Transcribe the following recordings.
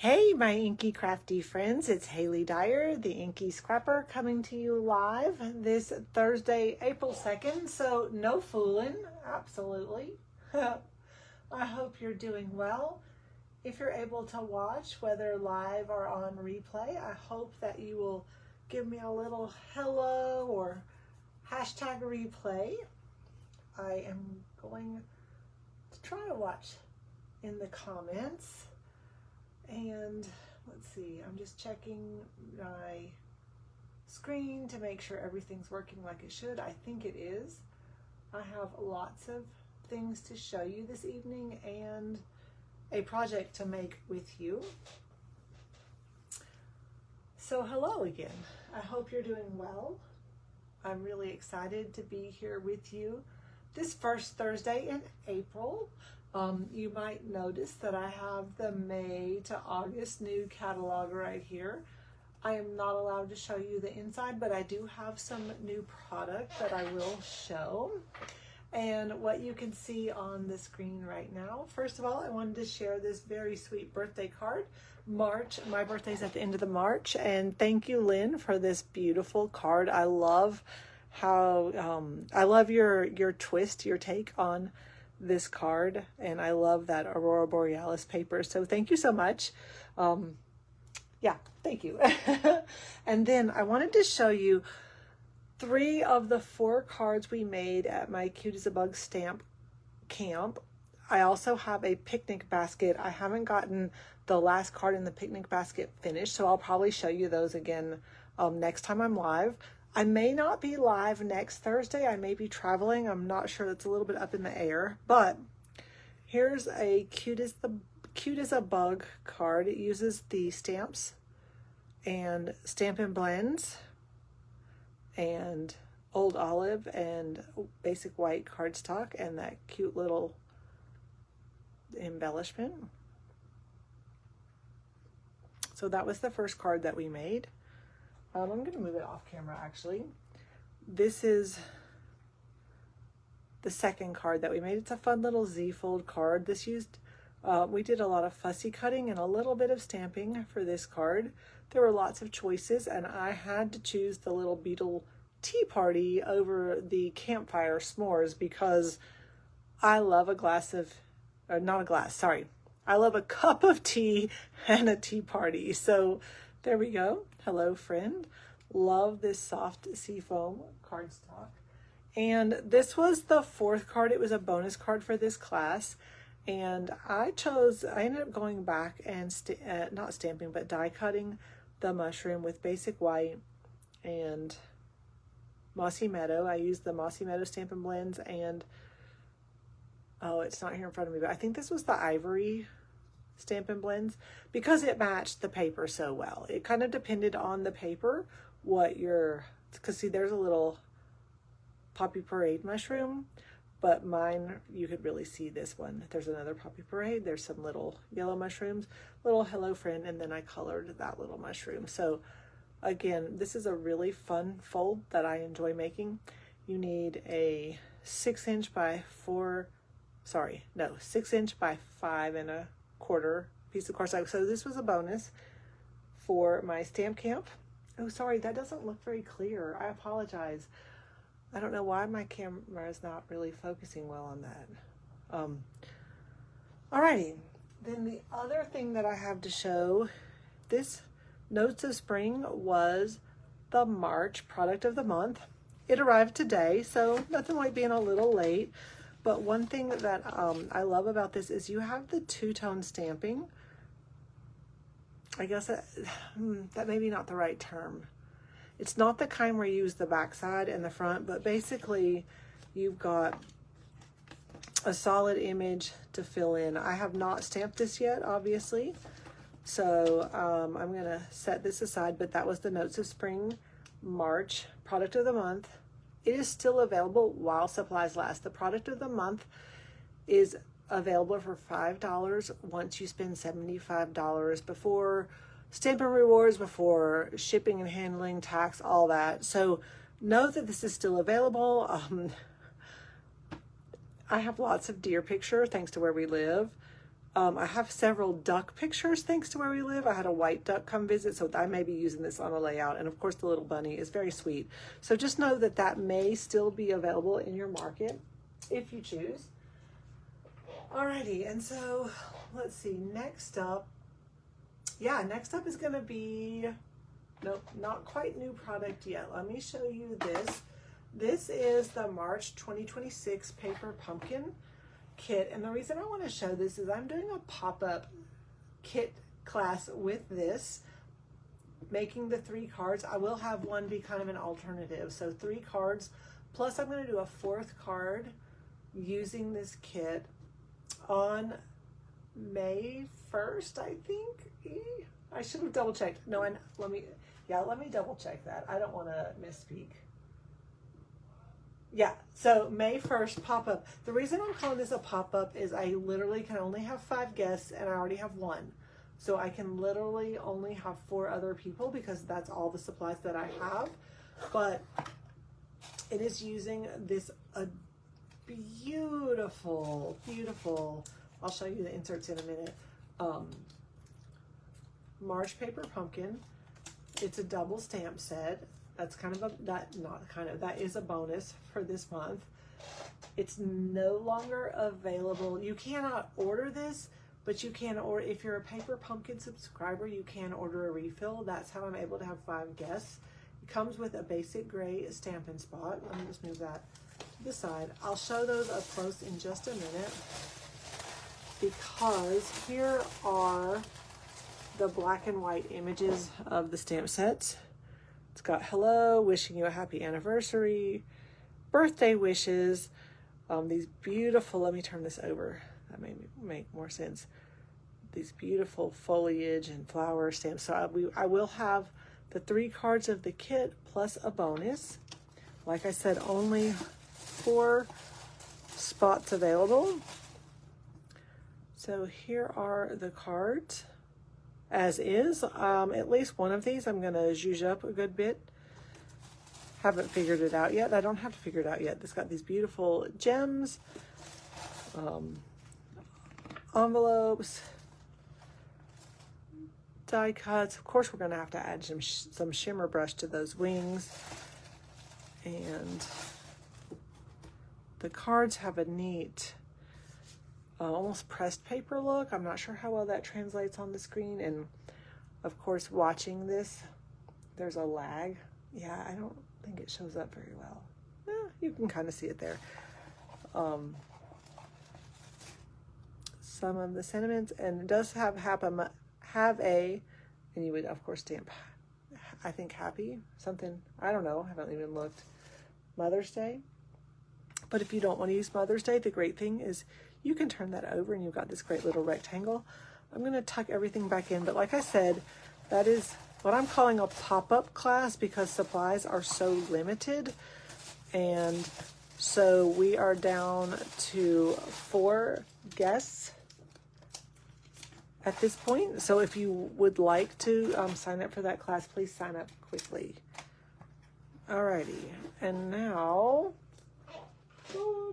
Hey, my inky crafty friends, it's Haley Dyer, the Inky Scrapper, coming to you live this Thursday, April 2nd. So no fooling, absolutely. I hope you're doing well. If you're able to watch, whether live or on replay, I hope that you will give me a little hello or hashtag replay. I am going to try to watch in the comments. And let's see, I'm just checking my screen to make sure everything's working like it should. I think it is. I have lots of things to show you this evening and a project to make with you. So hello again. I hope you're doing well. I'm really excited to be here with you this first Thursday in April. You might notice that I have the May to August new catalog right here. I am not allowed to show you the inside, but I do have some new product that I will show. And what you can see on the screen right now, first of all, I wanted to share this very sweet birthday card. My birthday's at the end of the March, and thank you, Lynn, for this beautiful card. I love how, I love your twist, your take on this card, and I love that Aurora Borealis paper, so thank you so much. Yeah, thank you. And then I wanted to show you 3 of the 4 cards we made at my Cute as a Bug stamp camp. I also have a picnic basket. I haven't gotten the last card in the picnic basket finished, so I'll probably show you those again next time I'm live. I may not be live next Thursday. I may be traveling. I'm not sure. It's a little bit up in the air. But here's a Cute as a Bug card. It uses the stamps and Stampin' Blends and Old Olive and basic white cardstock and that cute little embellishment. So that was the first card that we made. I'm going to move it off camera actually. This is the second card that we made. It's a fun little Z-fold card. This used, we did a lot of fussy cutting and a little bit of stamping for this card. There were lots of choices and I had to choose the little beetle tea party over the campfire s'mores because I love a glass of, or not a glass, sorry. I love a cup of tea and a tea party. So there we go. Hello, friend. Love this soft seafoam cardstock. And this was the 4th card. It was a bonus card for this class. And I ended up going back and not stamping, but die cutting the mushroom with basic white and Mossy Meadow. I used the Mossy Meadow Stampin' Blends and, oh, it's not here in front of me, but I think this was the Ivory Stampin' Blends because it matched the paper so well. It kind of depended on the paper what your, because see there's a little Poppy Parade mushroom, but mine, you could really see this one. There's another Poppy Parade, there's some little yellow mushrooms, little Hello Friend, and then I colored that little mushroom. So again, this is a really fun fold that I enjoy making. You need a 6-inch by 6-inch by 5 1/4 piece of cardstock. So this was a bonus for my stamp camp. Oh, sorry, that doesn't look very clear. I apologize. I don't know why my camera is not really focusing well on that. Alrighty, then the other thing that I have to show, this Notes of Spring was the March product of the month. It arrived today, so nothing like being a little late. But one thing that I love about this is you have the 2-tone stamping. I guess that may be not the right term. It's not the kind where you use the back side and the front, but basically you've got a solid image to fill in. I have not stamped this yet, obviously. So I'm going to set this aside, but that was the Notes of Spring March product of the month. It is still available while supplies last. The product of the month is available for $5 once you spend $75 before Stampin' Rewards, before shipping and handling, tax, all that. So know that this is still available. I have lots of deer picture thanks to where we live. I have several duck pictures thanks to where we live. I had a white duck come visit, so I may be using this on a layout. And of course, the little bunny is very sweet. So just know that that may still be available in your market if you choose. Alrighty, and so let's see, next up is going to be, nope, not quite new product yet. Let me show you this. This is the March 2026 Paper Pumpkin kit, and the reason I want to show this is I'm doing a pop-up kit class with this, making the 3 cards. I will have one be kind of an alternative, so 3 cards, plus I'm going to do a 4th card using this kit on May 1st, I think. I should have double checked. No, and let me double check that. I don't want to misspeak. Yeah, so May 1st pop-up. The reason I'm calling this a pop-up is I literally can only have 5 guests and I already have 1. So I can literally only have 4 other people because that's all the supplies that I have. But it is using this beautiful, I'll show you the inserts in a minute, March Paper Pumpkin. It's a double stamp set. That's that is a bonus for this month. It's no longer available. You cannot order this, but you can order, if you're a Paper Pumpkin subscriber, you can order a refill. That's how I'm able to have 5 guests. It comes with a basic gray Stampin' Spot. Let me just move that to the side. I'll show those up close in just a minute, because here are the black and white images of the stamp sets. It's got hello, wishing you a happy anniversary, birthday wishes, these beautiful, let me turn this over, that may make more sense, these beautiful foliage and flower stamps. So I will have the 3 cards of the kit plus a bonus. Like I said, only 4 spots available. So here are the cards as is. At least one of these I'm going to zhuzh up a good bit. Haven't figured it out yet. I don't have to figure it out yet. It's got these beautiful gems, envelopes, die cuts. Of course, we're going to have to add some shimmer brush to those wings. And the cards have a neat almost pressed paper look. I'm not sure how well that translates on the screen, and of course watching this there's a lag. Yeah, I don't think it shows up very well. You can kind of see it there. Some of the sentiments, and it does have a, and you would of course stamp, I think happy, something, I don't know, I haven't even looked, Mother's Day. But if you don't want to use Mother's Day, the great thing is you can turn that over and you've got this great little rectangle. I'm going to tuck everything back in, but like I said, that is what I'm calling a pop-up class because supplies are so limited. And so we are down to 4 guests at this point. So if you would like to sign up for that class, please sign up quickly. Alrighty, and now,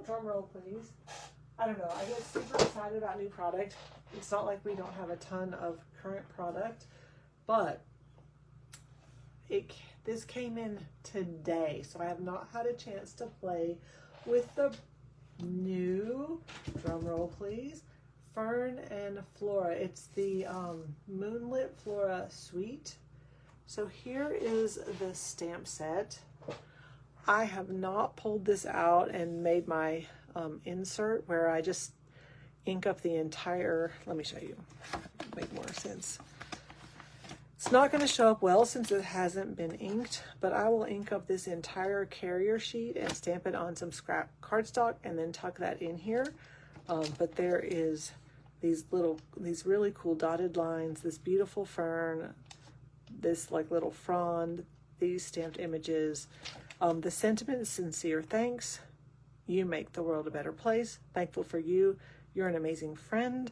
drum roll please. I don't know, I get super excited about new product. It's not like we don't have a ton of current product, but this came in today, so I have not had a chance to play with the new, drum roll please, Fern and Flora. It's the Moonlit Flora Suite. So here is the stamp set. I have not pulled this out and made my insert where I just ink up the entire, let me show you, make more sense. It's not going to show up well since it hasn't been inked, but I will ink up this entire carrier sheet and stamp it on some scrap cardstock and then tuck that in here. But there is these really cool dotted lines, this beautiful fern, this like little frond, these stamped images. The sentiment is sincere thanks. You make the world a better place. Thankful for you. You're an amazing friend.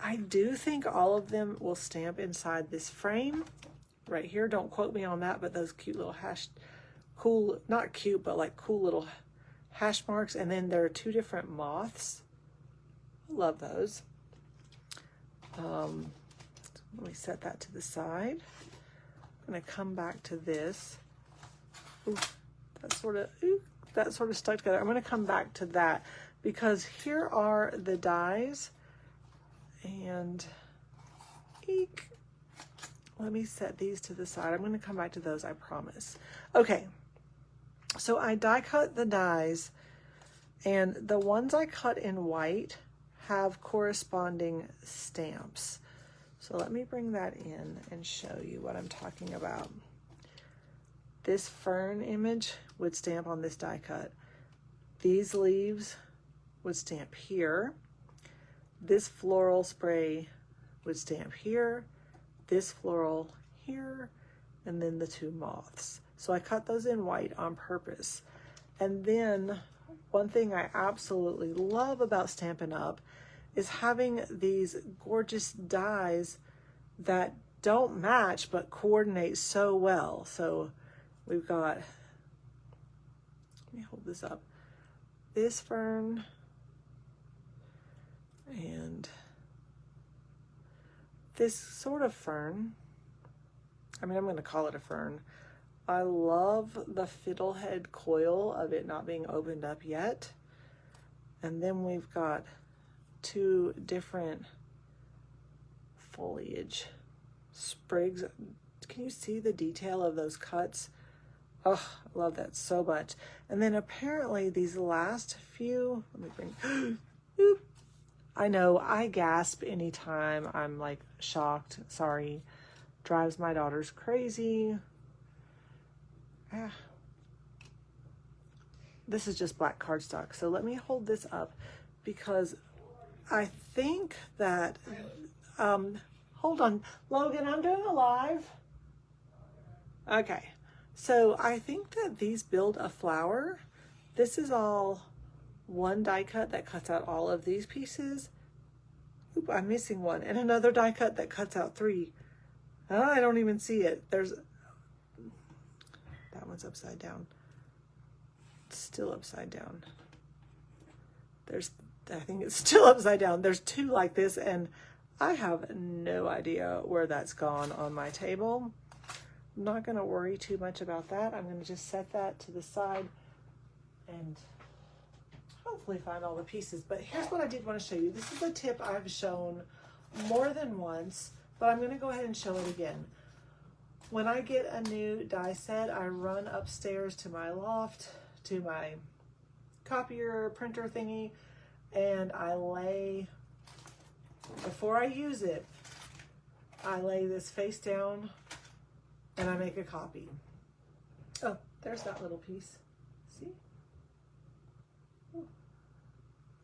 I do think all of them will stamp inside this frame right here. Don't quote me on that, but those cute little not cute, but like cool little hash marks. And then there are 2 different moths. Love those. Let me set that to the side. I'm gonna come back to this. Ooh, that sort of stuck together. I'm gonna come back to that because here are the dies, and eek. Let me set these to the side. I'm gonna come back to those, I promise. Okay, so I die cut the dies, and the ones I cut in white have corresponding stamps. So let me bring that in and show you what I'm talking about. This fern image would stamp on this die cut. These leaves would stamp here. This floral spray would stamp here. This floral here, and then the two moths. So I cut those in white on purpose. And then one thing I absolutely love about Stampin' Up! Is having these gorgeous dies that don't match but coordinate so well. So we've got, let me hold this up, this fern and this sort of fern. I mean, I'm going to call it a fern. I love the fiddlehead coil of it not being opened up yet. And then we've got two different foliage sprigs. Can you see the detail of those cuts? Oh, I love that so much. And then apparently these last few, let me bring, oop. I know I gasp anytime I'm like shocked, sorry, drives my daughters crazy. This is just black cardstock. So let me hold this up because I think that, hold on, Logan, I'm doing a live. Okay, so I think that these build a flower. This is all one die cut that cuts out all of these pieces. Oop, I'm missing one. And another die cut that cuts out three. Oh, I don't even see it. There's, that one's upside down. It's still upside down. There's, I think it's still upside down. There's two like this, and I have no idea where that's gone on my table. I'm not going to worry too much about that. I'm going to just set that to the side and hopefully find all the pieces. But here's what I did want to show you. This is a tip I've shown more than once, but I'm going to go ahead and show it again. When I get a new die set, I run upstairs to my loft, to my copier printer thingy, and I lay, before I use it, I lay this face down and I make a copy. Oh, there's that little piece. See? Ooh,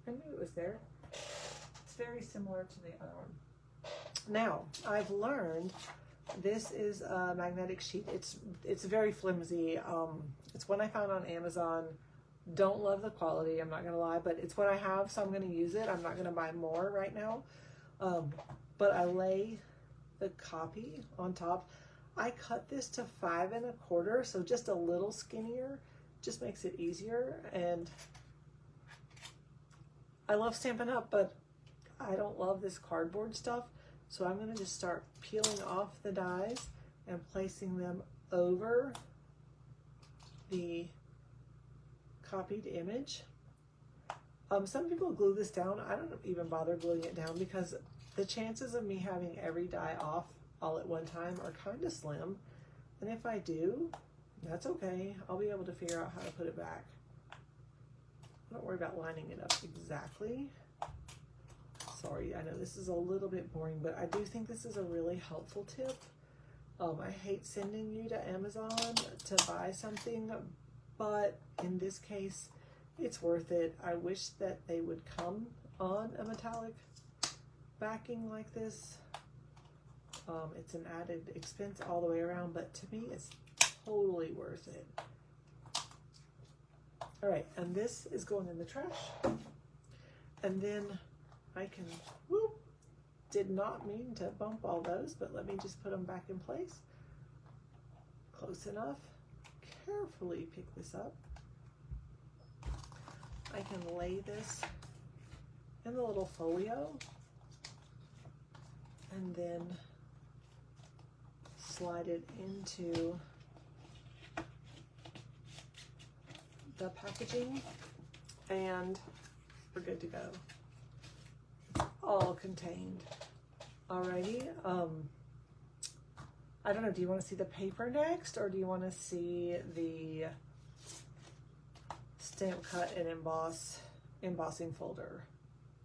I knew it was there. It's very similar to the other one. Now, I've learned this is a magnetic sheet. It's very flimsy. It's one I found on Amazon. Don't love the quality, I'm not gonna lie, but it's what I have, so I'm gonna use it. I'm not gonna buy more right now. But I lay the copy on top. I cut this to 5 1/4, so just a little skinnier, just makes it easier. And I love Stampin' Up, but I don't love this cardboard stuff. So I'm gonna just start peeling off the dies and placing them over the copied image. Some people glue this down. I don't even bother gluing it down because the chances of me having every die off all at one time are kind of slim. And if I do, that's okay. I'll be able to figure out how to put it back. Don't worry about lining it up exactly. Sorry, I know this is a little bit boring, but I do think this is a really helpful tip. I hate sending you to Amazon to buy something, but in this case, it's worth it. I wish that they would come on a metallic backing like this. It's an added expense all the way around, but to me, it's totally worth it. All right, and this is going in the trash. And then I can, whoop, did not mean to bump all those, but let me just put them back in place. Close enough. Carefully pick this up. I can lay this in the little folio. and then slide it into the packaging, and we're good to go. All contained. Alrighty. I don't know, do you want to see the paper next, or do you want to see the stamp cut and embossing folder?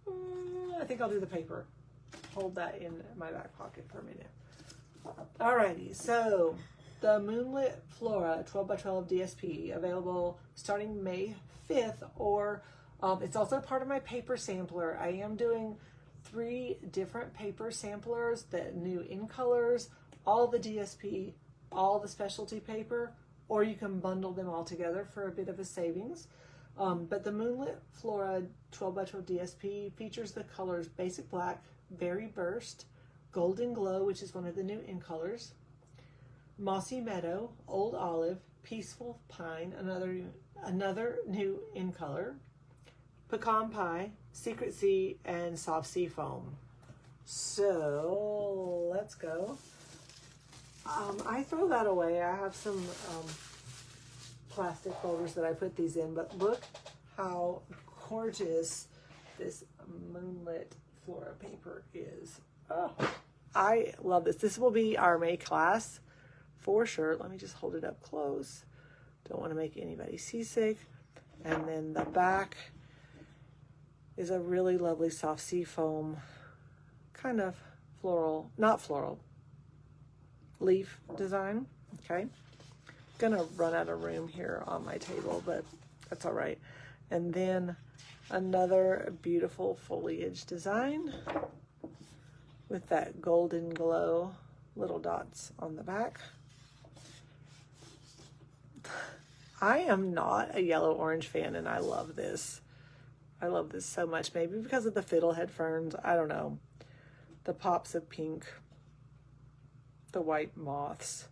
I think I'll do the paper. Hold that in my back pocket for a minute. Alrighty, so the Moonlit Flora 12x12 DSP, available starting May 5th, or it's also part of my paper sampler. I am doing 3 different paper samplers, the new in colors, all the DSP, all the specialty paper, or you can bundle them all together for a bit of a savings. But the Moonlit Flora 12x12 DSP features the colors Basic Black, Berry Burst, Golden Glow, which is one of the new in colors, Mossy Meadow, Old Olive, Peaceful Pine, another new in color, Pecan Pie, Secret Sea, and Soft Sea Foam. So let's go. I throw that away. I have some plastic folders that I put these in, but look how gorgeous this Moonlit Flora paper is. Oh, I love this. This will be our May class for sure. Let me just hold it up close. Don't want to make anybody seasick. And then the back is a really lovely soft sea foam, kind of floral, not floral, leaf design. Okay, gonna run out of room here on my table, but that's all right. And then another beautiful foliage design with that golden glow, little dots on the back. I am not a yellow orange fan, and I love this. I love this so much, maybe because of the fiddlehead ferns, I don't know. The pops of pink, the white moths.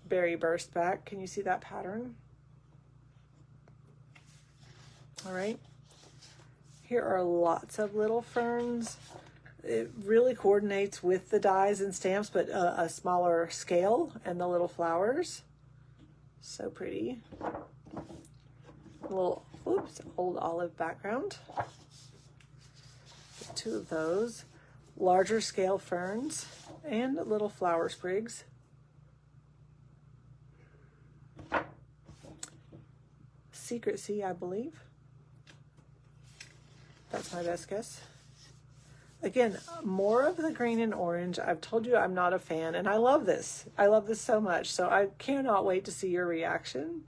Berry Burst back. Can you see that pattern? All right. Here are lots of little ferns. It really coordinates with the dies and stamps, but a smaller scale, and the little flowers. So pretty. A little, oops, Old Olive background. Get 2 of those. Larger scale ferns and little flower sprigs. Secret Sea, I believe. That's my best guess. Again, more of the green and orange. I've told you I'm not a fan, and I love this. I love this so much, so I cannot wait to see your reaction.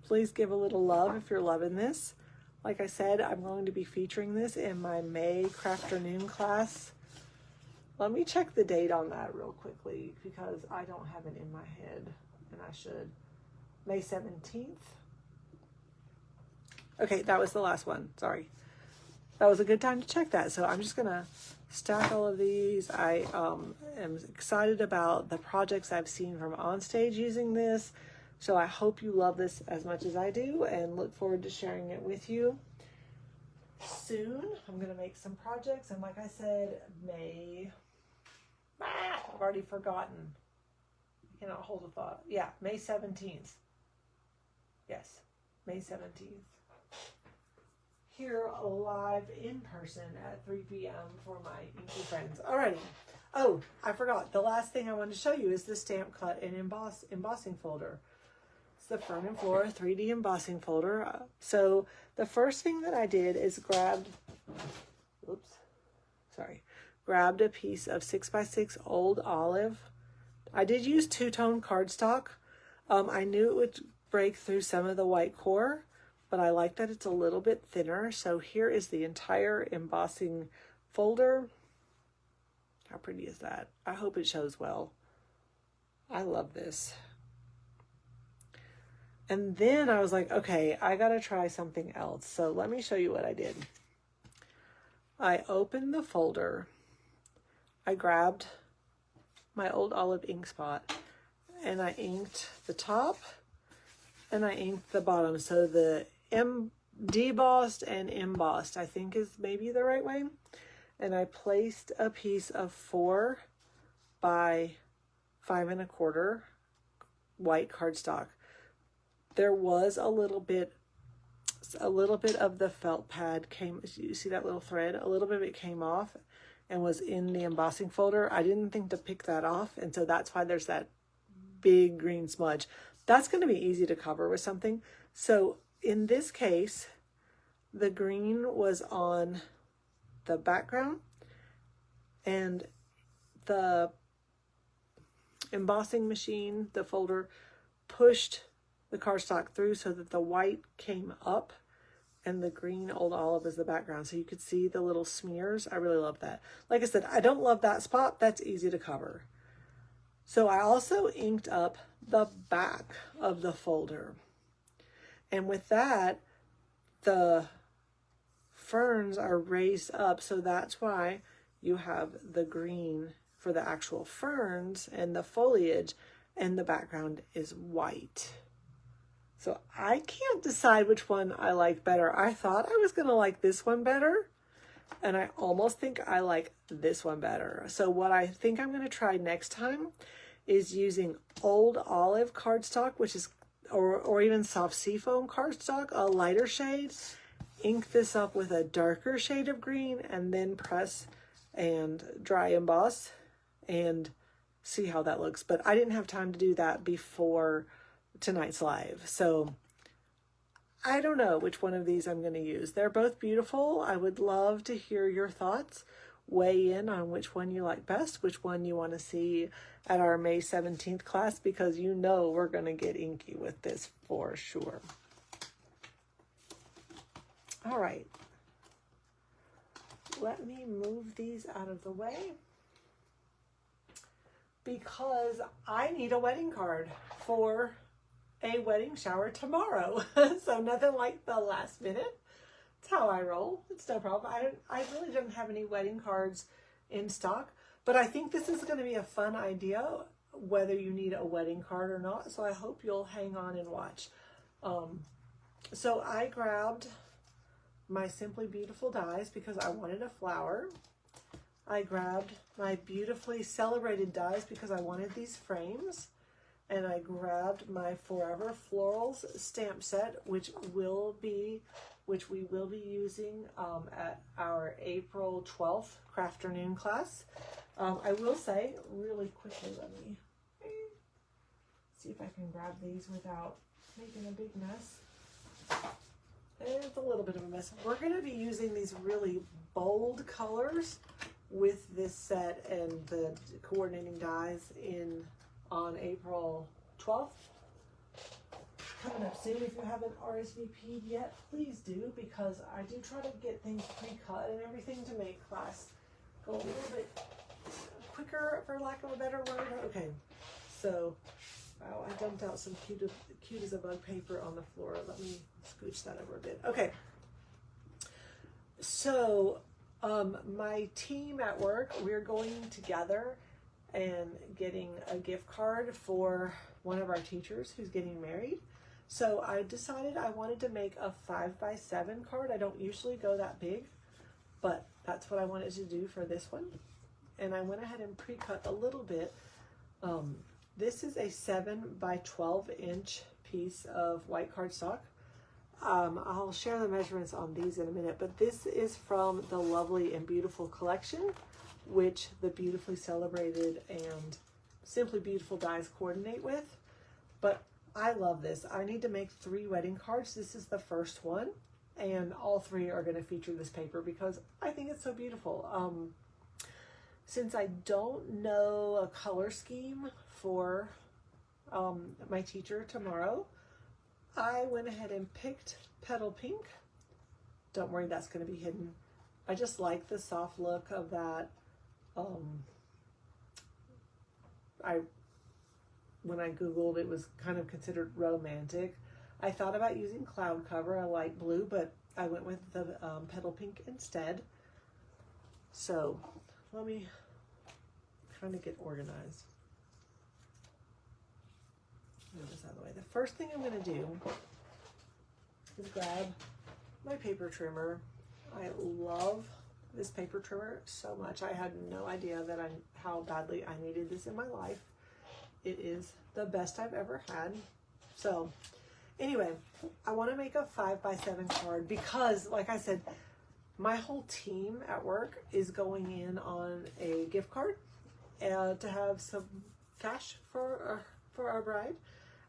Please give a little love if you're loving this. Like I said, I'm going to be featuring this in my May Crafternoon class. Let me check the date on that real quickly, because I don't have it in my head, and I should. May 17th. Okay, that was the last one. Sorry. That was a good time to check that. So I'm just going to stack all of these. I am excited about the projects I've seen from Onstage using this. So I hope you love this as much as I do, and look forward to sharing it with you soon. I'm going to make some projects. And like I said, I've already forgotten. I cannot hold a thought. Yeah, May 17th. Yes, May 17th. Here live in person at 3 p.m. for my inky friends. Alrighty. Oh, I forgot. The last thing I wanted to show you is the stamp cut and embossing folder. It's the Fern and Flora 3D embossing folder. So the first thing that I did is grabbed a piece of 6x6 Old Olive. I did use two-tone cardstock. I knew it would break through some of the white core, but I like that it's a little bit thinner. So here is the entire embossing folder. How pretty is that? I hope it shows well. I love this. And then I was like, okay, I gotta try something else. So let me show you what I did. I opened the folder. I grabbed my Old Olive ink spot, and I inked the top and I inked the bottom. So the debossed and embossed, I think, is maybe the right way. and I placed a piece of 4 by 5 1/4 white cardstock. There was a little bit of the felt pad came, you see that little thread? A little bit of it came off and was in the embossing folder. I didn't think to pick that off, and so that's why there's that big green smudge. That's going to be easy to cover with something. So in this case, the green was on the background, and the embossing machine, the folder, pushed the cardstock through so that the white came up and the green Old Olive is the background. So you could see the little smears. I really love that. Like I said, I don't love that spot. That's easy to cover. So I also inked up the back of the folder. And with that, the ferns are raised up. So that's why you have the green for the actual ferns and the foliage, and the background is white. So I can't decide which one I like better. I thought I was going to like this one better, and I almost think I like this one better. So what I think I'm going to try next time is using Old Olive cardstock, which is, or even soft seafoam cardstock, a lighter shade. Ink this up with a darker shade of green, and then press and dry emboss and see how that looks. But I didn't have time to do that before tonight's live, so I don't know which one of these I'm going to use. They're both beautiful. I would love to hear your thoughts. Weigh in on which one you like best, which one you want to see at our May 17th class, because you know we're going to get inky with this for sure. All right, let me move these out of the way because I need a wedding card for a wedding shower tomorrow. So nothing like the last minute. It's how I roll. It's no problem. I really don't have any wedding cards in stock, but I think this is going to be a fun idea, whether you need a wedding card or not. So I hope you'll hang on and watch. So I grabbed my Simply Beautiful dies because I wanted a flower. I grabbed my Beautifully Celebrated dies because I wanted these frames. And I grabbed my Forever Florals stamp set, which we will be using at our April 12th Crafternoon class. I will say really quickly, let me see if I can grab these without making a big mess. It's a little bit of a mess. We're going to be using these really bold colors with this set and the coordinating dies on April 12th. Coming up soon. If you haven't RSVP'd yet, please do, because I do try to get things pre-cut and everything to make class go a little bit quicker, for lack of a better word. Okay, so wow, I dumped out some cute as a bug paper on the floor. Let me scooch that over a bit. Okay, so my team at work, we're going together and getting a gift card for one of our teachers who's getting married. So I decided I wanted to make a 5x7 card. I don't usually go that big, but that's what I wanted to do for this one. And I went ahead and pre-cut a little bit. This is a 7x12 inch piece of white cardstock. I'll share the measurements on these in a minute, but this is from the Lovely and Beautiful collection, which the Beautifully Celebrated and Simply Beautiful dies coordinate with. But I love this. I need to make 3 wedding cards. This is the first one, and all 3 are going to feature this paper because I think it's so beautiful. Since I don't know a color scheme for my teacher tomorrow, I went ahead and picked Petal Pink. Don't worry, that's going to be hidden. I just like the soft look of that. When I Googled, it was kind of considered romantic. I thought about using Cloud Cover, a light blue, but I went with the Petal Pink instead. So let me kind of get organized. Move this out of the way. The first thing I'm going to do is grab my paper trimmer. I love this paper trimmer so much. I had no idea that how badly I needed this in my life. It is the best I've ever had. So anyway, I want to make a 5x7 card because, like I said, my whole team at work is going in on a gift card to have some cash for our bride.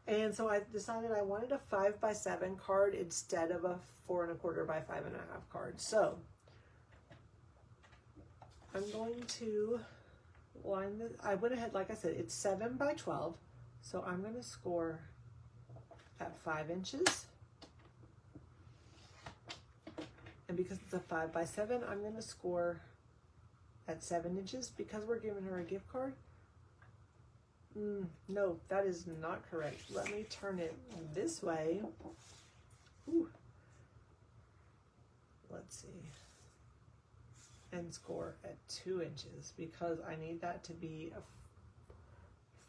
And so I decided I wanted a 5x7 card instead of a 4 1/4 by 5 1/2 card. So I'm going to line this. I went ahead, like I said, it's 7 by 12. So I'm going to score at 5 inches. And because it's a 5x7, I'm going to score at 7 inches because we're giving her a gift card. No, that is not correct. Let me turn it this way. Ooh. Let's see. And score at 2 inches because I need that to be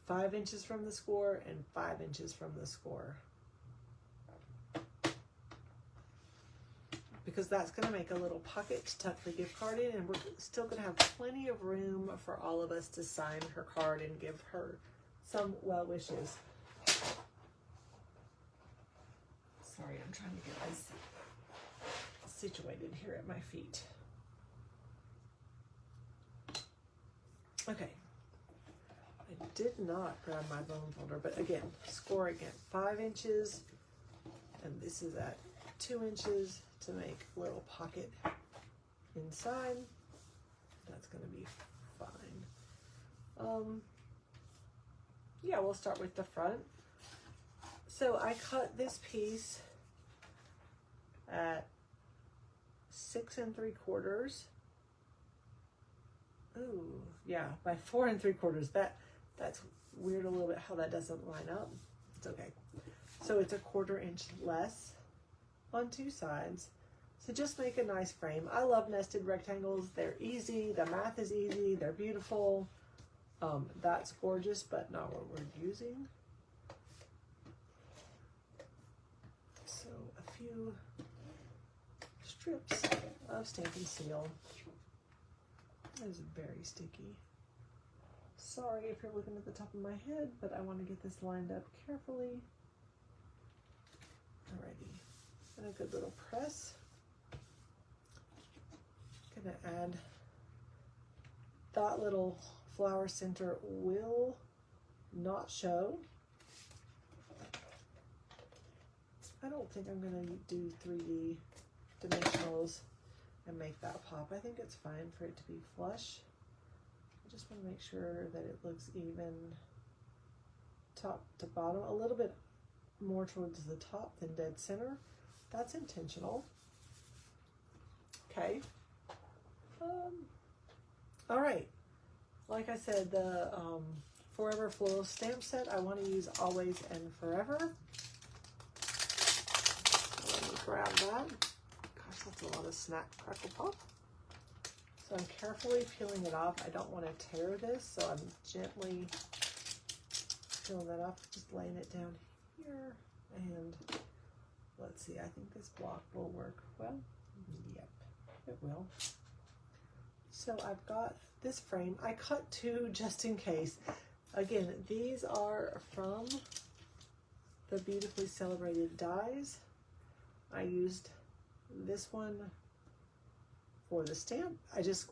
5 inches from the score and 5 inches from the score. Because that's going to make a little pocket to tuck the gift card in, and we're still going to have plenty of room for all of us to sign her card and give her some well wishes. Sorry, I'm trying to get this situated here at my feet. Okay. I did not grab my bone folder, but again, scoring at 5 inches, and this is at 2 inches to make a little pocket inside. That's going to be fine. Yeah, we'll start with the front. So I cut this piece at 6 3/4. Ooh, yeah, by 4 3/4. That's weird a little bit how that doesn't line up. It's okay. So it's a 1/4 inch less on 2 sides. So just make a nice frame. I love nested rectangles. They're easy. The math is easy. They're beautiful. That's gorgeous, but not what we're using. So a few strips of Stampin' Seal. That is very sticky. Sorry if you're looking at the top of my head, but I want to get this lined up carefully. Alrighty, and a good little press. Gonna add that little flower center will not show. I don't think I'm gonna do 3D dimensionals and make that pop. I think it's fine for it to be flush. I just want to make sure that it looks even top to bottom, a little bit more towards the top than dead center. That's intentional. Okay. All right. Like I said, the Forever Floral Stamp Set, I want to use Always and Forever. Let me grab that. Gosh, that's a lot of Snack Crackle Pop. So I'm carefully peeling it off. I don't want to tear this, so I'm gently peeling that off, just laying it down here. And let's see, I think this block will work well. Yep, it will. So I've got this frame. I cut 2 just in case. Again, these are from the Beautifully Celebrated dies. I used this one for the stamp. I just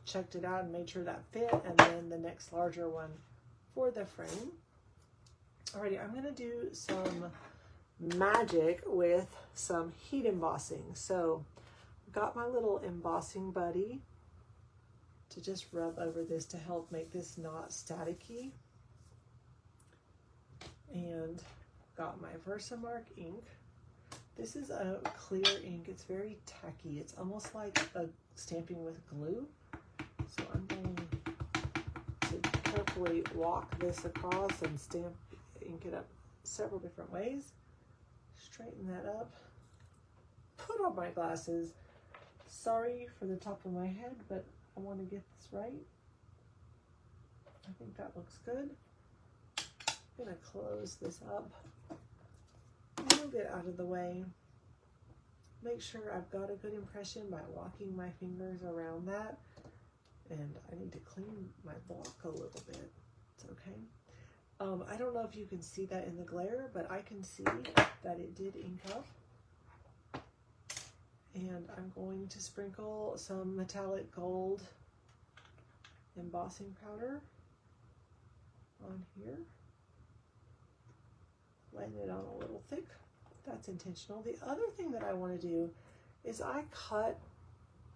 checked it out and made sure that fit, and then the next larger one for the frame. Alrighty, I'm gonna do some magic with some heat embossing. So I've got my little embossing buddy to just rub over this to help make this not staticky. And got my Versamark ink. This is a clear ink. It's very tacky. It's almost like a stamping with glue. So I'm going to carefully walk this across and ink it up several different ways. Straighten that up. Put on my glasses. Sorry for the top of my head, but I want to get this right. I think that looks good. I'm going to close this up. Move it out of the way. make sure I've got a good impression by walking my fingers around that. And I need to clean my block a little bit. It's okay. I don't know if you can see that in the glare, but I can see that it did ink up. And I'm going to sprinkle some metallic gold embossing powder on here. Laying it on a little thick. That's intentional. The other thing that I want to do is I cut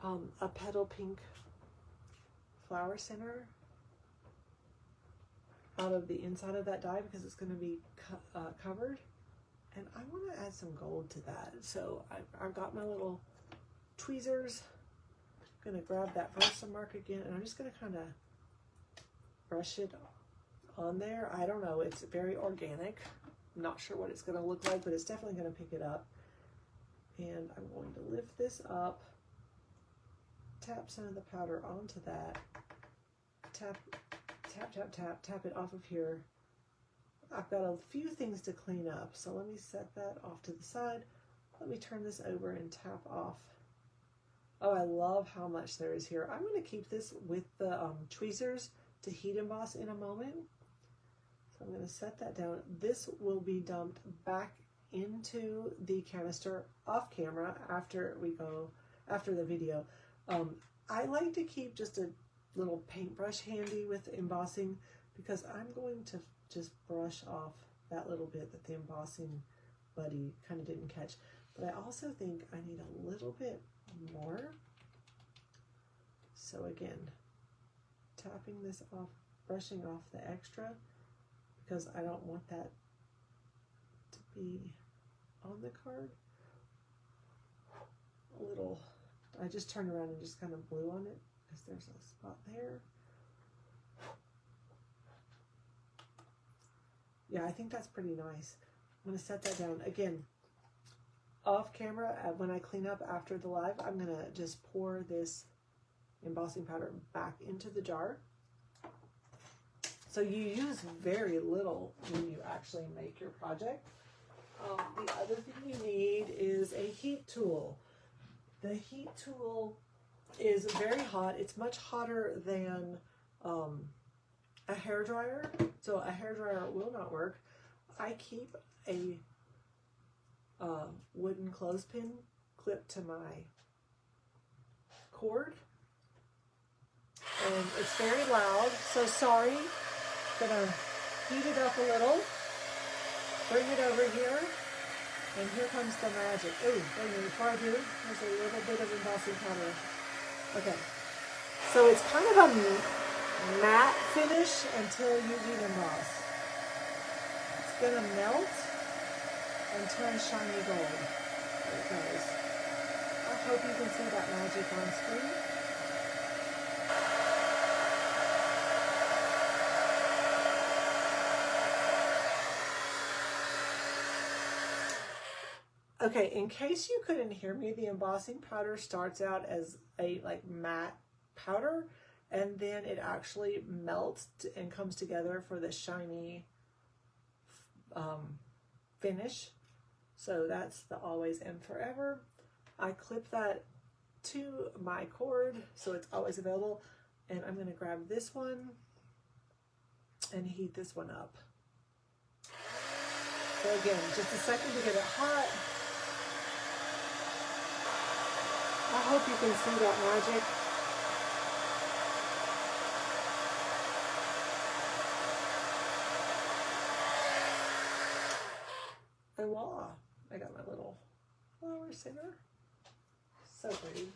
a petal pink flower center out of the inside of that die because it's going to be covered, and I want to add some gold to that. So I've got my little tweezers. I'm going to grab that Versamark again, and I'm just going to kind of brush it on there. I don't know, it's very organic. I'm not sure what it's going to look like, but it's definitely going to pick it up. And I'm going to lift this up, tap some of the powder onto that, tap it off of here. I've got a few things to clean up, so let me set that off to the side. Let me turn this over and tap off. Oh, I love how much there is here. I'm going to keep this with the tweezers to heat emboss in a moment. So I'm going to set that down. This will be dumped back into the canister off camera after the video. I like to keep just a little paintbrush handy with embossing because I'm going to just brush off that little bit that the embossing buddy kind of didn't catch. But I also think I need a little bit more. So again, tapping this off, brushing off the extra because I don't want that to be on the card. A little, I just turned around and just kind of blew on it because there's a spot there. Yeah, I think that's pretty nice. I'm going to set that down. Again, off camera, when I clean up after the live, I'm going to just pour this embossing powder back into the jar. So you use very little when you actually make your project. The other thing you need is a heat tool. The heat tool is very hot. It's much hotter than a hairdryer. So a hairdryer will not work. I keep a wooden clothespin clipped to my cord. And it's very loud, so sorry. Gonna heat it up a little. Bring it over here. And here comes the magic. Oh, wait a minute, before I do, there's a little bit of embossing powder. Okay. So it's kind of a matte finish until you heat emboss. It's gonna melt and turn shiny gold. There it goes. I hope you can see that magic on screen. Okay, in case you couldn't hear me, the embossing powder starts out as a matte powder, and then it actually melts and comes together for the shiny finish. So that's the Always and Forever. I clip that to my cord so it's always available, and I'm going to grab this one and heat this one up. So again, just a second to get it hot. I hope you can see that magic. And voila, I got my little flower center. So pretty.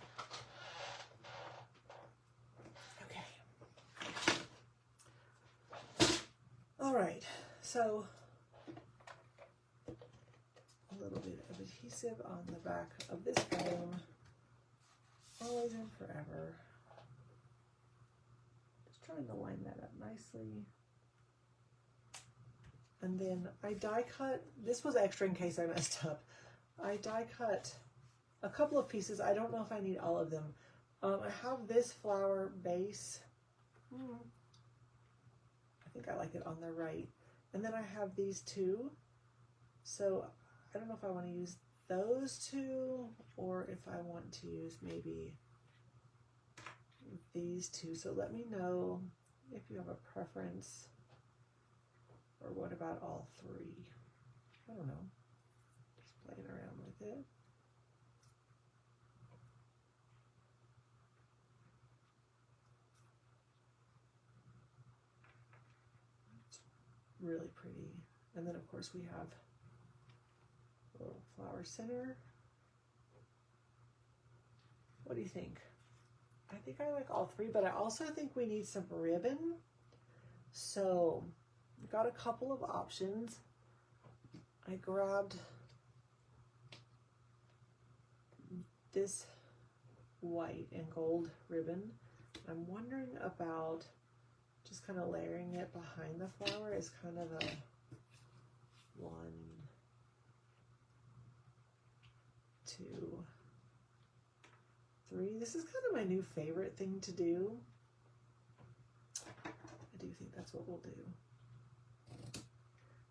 Okay. All right, so a little bit of adhesive on the back of this frame. Always and Forever. Just trying to line that up nicely. And then I die cut, this was extra in case I messed up. I die cut a couple of pieces. I don't know if I need all of them. I have this flower base. I think I like it on the right. And then I have these two. So I don't know if I want to use those two, or if I want to use maybe these two. So let me know if you have a preference, or what about all three? I don't know, just playing around with it. It's really pretty. And then of course we have a little flower center. What do you think? I think I like all three, but I also think we need some ribbon. So I've got a couple of options. I grabbed this white and gold ribbon. I'm wondering about just kind of layering it behind the flower as kind of a 1, 2, 3. This is kind of my new favorite thing to do. I do think that's what we'll do.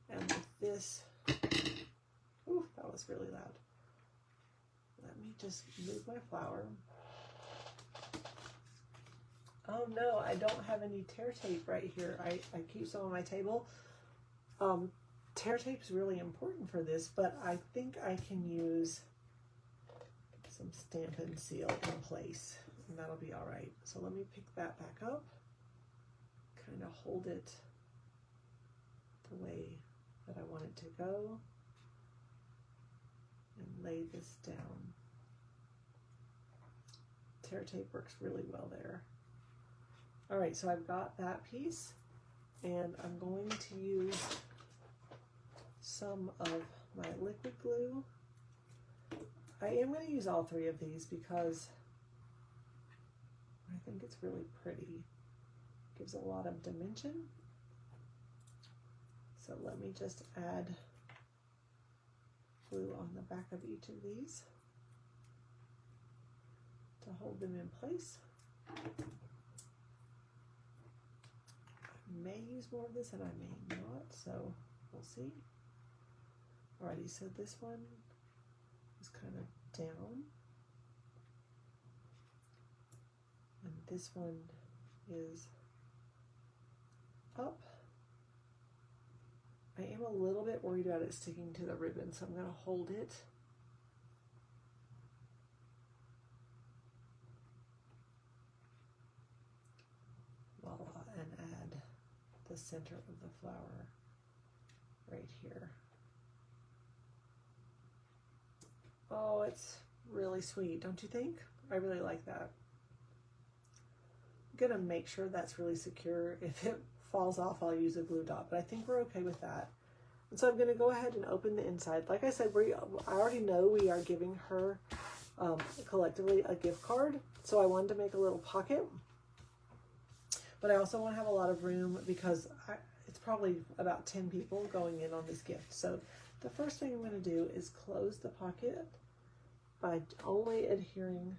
And with this, ooh, that was really loud. Let me just move my flower. Oh no, I don't have any tear tape right here. I keep some on my table. Tear tape is really important for this, but I think I can use some Stampin' Seal in place, and that'll be all right. So let me pick that back up, kind of hold it the way that I want it to go, and lay this down. Tear tape works really well there. All right, so I've got that piece, and I'm going to use some of my liquid glue. I am going to use all three of these because I think it's really pretty. Gives a lot of dimension. So let me just add glue on the back of each of these to hold them in place. I may use more of this and I may not, so we'll see. Alrighty, so this one is kind of down, and this one is up. I am a little bit worried about it sticking to the ribbon, so I'm going to hold it. Voila, and add the center of the flower right here. Oh, it's really sweet, don't you think? I really like that. I'm gonna make sure that's really secure. If it falls off, I'll use a glue dot, but I think we're okay with that. And so I'm gonna go ahead and open the inside. Like I said, I already know we are giving her collectively a gift card, so I wanted to make a little pocket. But I also want to have a lot of room because it's probably about 10 people going in on this gift. So the first thing I'm going to do is close the pocket by only adhering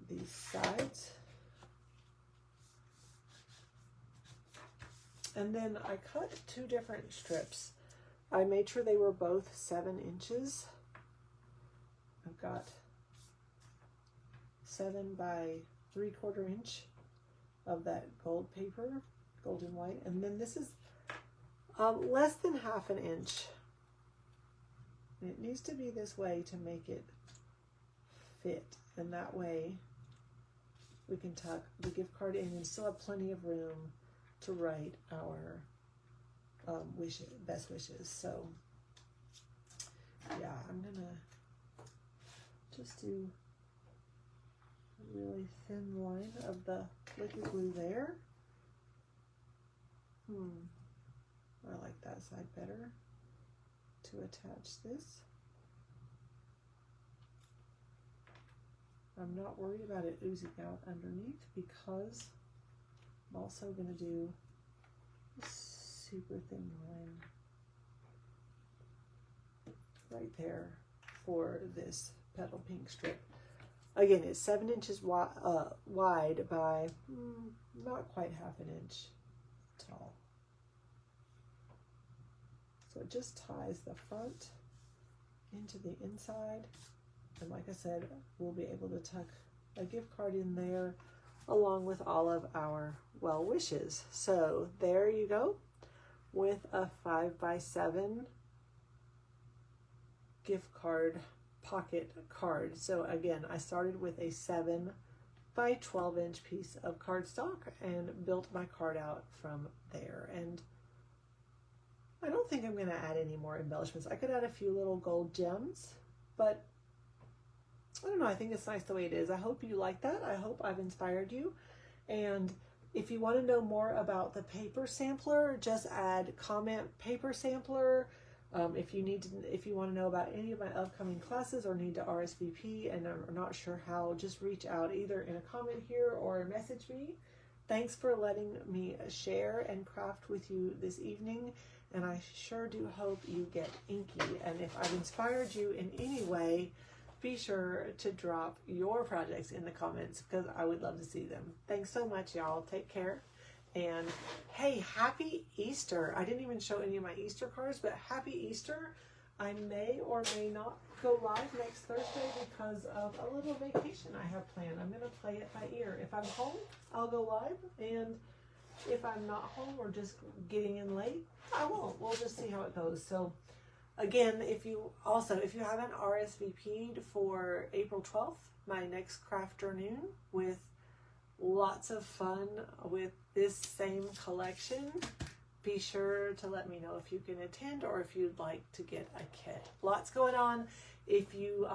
these sides. And then I cut 2 different strips. I made sure they were both 7 inches. I've got 7 by 3/4 inch of that gold paper, gold and white. And then this is less than 1/2 inch. And it needs to be this way to make it fit. And that way we can tuck the gift card in and still have plenty of room to write our best wishes. So yeah, I'm gonna just do a really thin line of the liquid glue there. I like that side better to attach this. I'm not worried about it oozing out underneath because I'm also going to do a super thin line right there for this petal pink strip. Again, it's 7 inches wide by not quite 1/2 inch tall. So it just ties the front into the inside. And like I said, we'll be able to tuck a gift card in there along with all of our well wishes. So there you go with a 5x7 gift card pocket card. So again, I started with a 7 by 12-inch piece of cardstock and built my card out from there. And I don't think I'm going to add any more embellishments. I could add a few little gold gems, but I don't know. I think it's nice the way it is. I hope you like that. I hope I've inspired you. And if you want to know more about the paper sampler, just add comment paper sampler. If you want to know about any of my upcoming classes or need to RSVP and are not sure how, just reach out either in a comment here or message me. Thanks for letting me share and craft with you this evening. And I sure do hope you get inky. And if I've inspired you in any way, be sure to drop your projects in the comments because I would love to see them. Thanks so much, y'all. Take care. And hey, happy Easter. I didn't even show any of my Easter cards, but happy Easter. I may or may not go live next Thursday because of a little vacation I have planned. I'm going to play it by ear. If I'm home, I'll go live. And if I'm not home or just getting in late, I won't. We'll just see how it goes. So again, if you haven't RSVP'd for April 12th, my next Crafternoon with lots of fun with this same collection, be sure to let me know if you can attend or if you'd like to get a kit. Lots going on. If you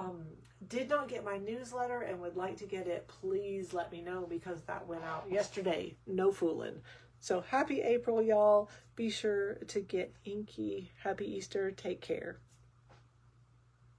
did not get my newsletter and would like to get it, please let me know because that went out yesterday. No fooling. So happy April, y'all. Be sure to get inky. Happy Easter. Take care.